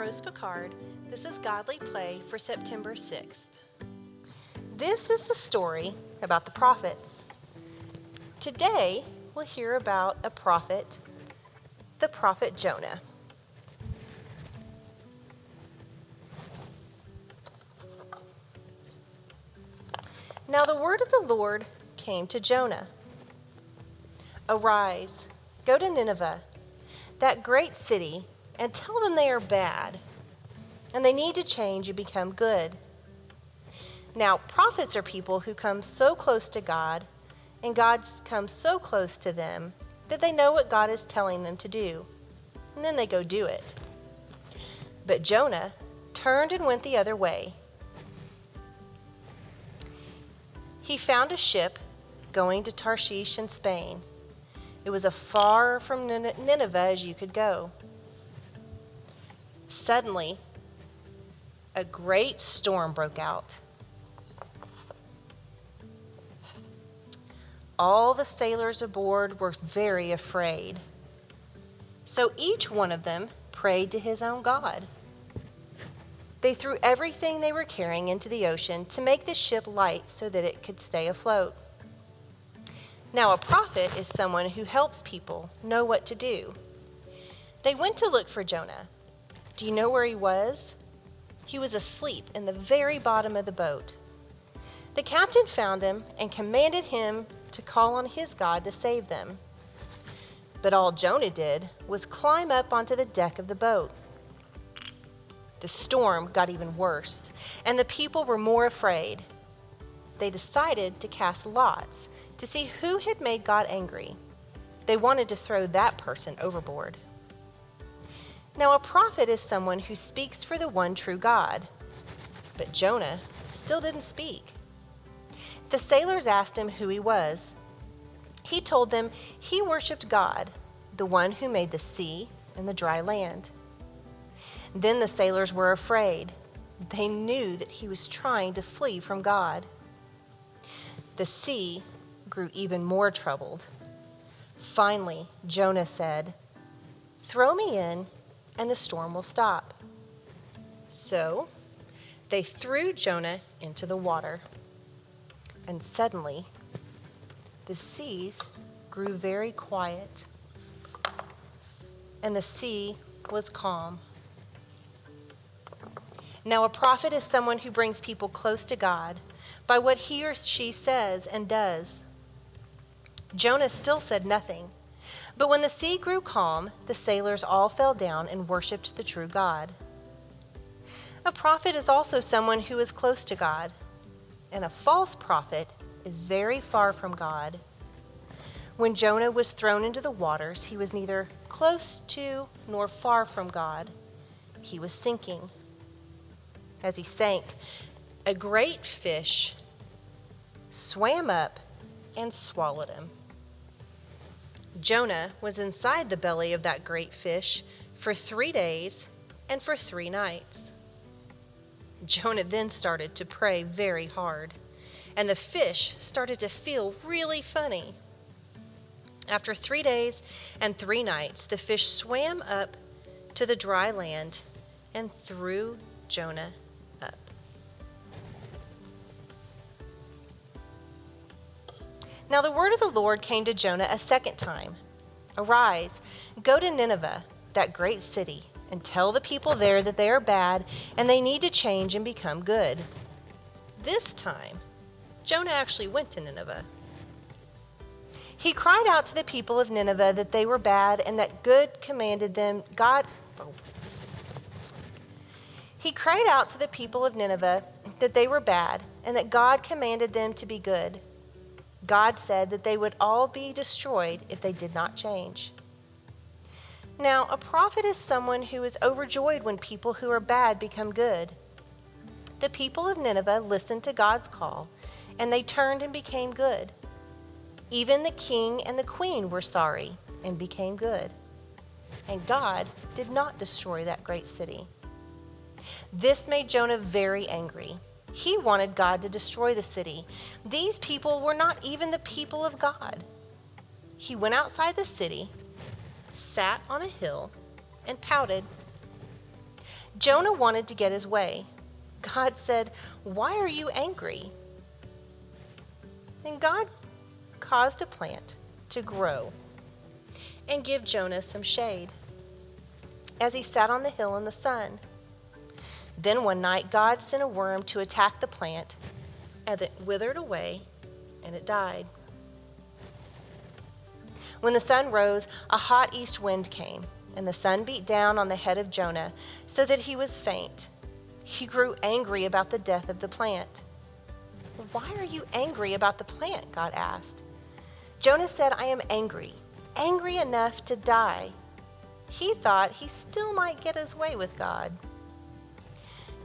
Rose Picard. This is Godly Play for September 6th. This is the story about the prophets. Today, we'll hear about a prophet, the prophet Jonah. Now the word of the Lord came to Jonah. Arise, go to Nineveh, that great city, and tell them they are bad, and they need to change and become good. Now, prophets are people who come so close to God, and God comes so close to them that they know what God is telling them to do, and then they go do it. But Jonah turned and went the other way. He found a ship going to Tarshish in Spain. It was as far from Nineveh as you could go. Suddenly, a great storm broke out. All the sailors aboard were very afraid. So each one of them prayed to his own God. They threw everything they were carrying into the ocean to make the ship light so that it could stay afloat. Now, a prophet is someone who helps people know what to do. They went to look for Jonah. Do you know where he was? He was asleep in the very bottom of the boat. The captain found him and commanded him to call on his God to save them. But all Jonah did was climb up onto the deck of the boat. The storm got even worse, and the people were more afraid. They decided to cast lots to see who had made God angry. They wanted to throw that person overboard. Now, a prophet is someone who speaks for the one true God. But Jonah still didn't speak. The sailors asked him who he was. He told them he worshiped God, the one who made the sea and the dry land. Then the sailors were afraid. They knew that he was trying to flee from God. The sea grew even more troubled. Finally, Jonah said, "Throw me in, and the storm will stop." So they threw Jonah into the water. And suddenly, the seas grew very quiet, and the sea was calm. Now, a prophet is someone who brings people close to God by what he or she says and does. Jonah still said nothing, but when the sea grew calm, the sailors all fell down and worshiped the true God. A prophet is also someone who is close to God, and a false prophet is very far from God. When Jonah was thrown into the waters, he was neither close to nor far from God. He was sinking. As he sank, a great fish swam up and swallowed him. Jonah was inside the belly of that great fish for 3 days and for 3 nights. Jonah then started to pray very hard, and the fish started to feel really funny. After 3 days and 3 nights, the fish swam up to the dry land and threw Jonah up. Now the word of the Lord came to Jonah a second time. Arise, go to Nineveh, that great city, and tell the people there that they are bad and they need to change and become good. This time, Jonah actually went to Nineveh. He cried out to the people of Nineveh that they were bad and that God commanded them. He cried out to the people of Nineveh that they were bad and that God commanded them to be good. God said that they would all be destroyed if they did not change. Now, a prophet is someone who is overjoyed when people who are bad become good. The people of Nineveh listened to God's call, and they turned and became good. Even the king and the queen were sorry and became good. And God did not destroy that great city. This made Jonah very angry. He wanted God to destroy the city. These people were not even the people of God. He went outside the city, sat on a hill, and pouted. Jonah wanted to get his way. God said, "Why are you angry?" And God caused a plant to grow and give Jonah some shade as he sat on the hill in the sun. Then one night God sent a worm to attack the plant, and it withered away and it died. When the sun rose, a hot east wind came, and the sun beat down on the head of Jonah so that he was faint. He grew angry about the death of the plant. "Why are you angry about the plant?" God asked. Jonah said, "I am angry enough to die." He thought he still might get his way with God.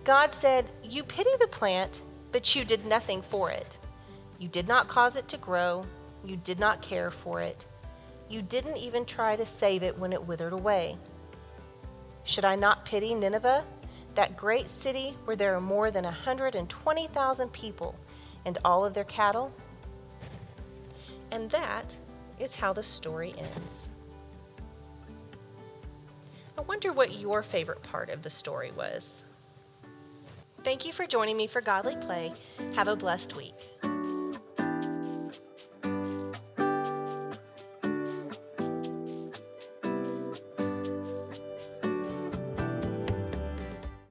God said, "You pity the plant, but you did nothing for it. You did not cause it to grow. You did not care for it. You didn't even try to save it when it withered away. Should I not pity Nineveh, that great city where there are more than 120,000 people and all of their cattle?" And that is how the story ends. I wonder what your favorite part of the story was. Thank you for joining me for Godly Play. Have a blessed week.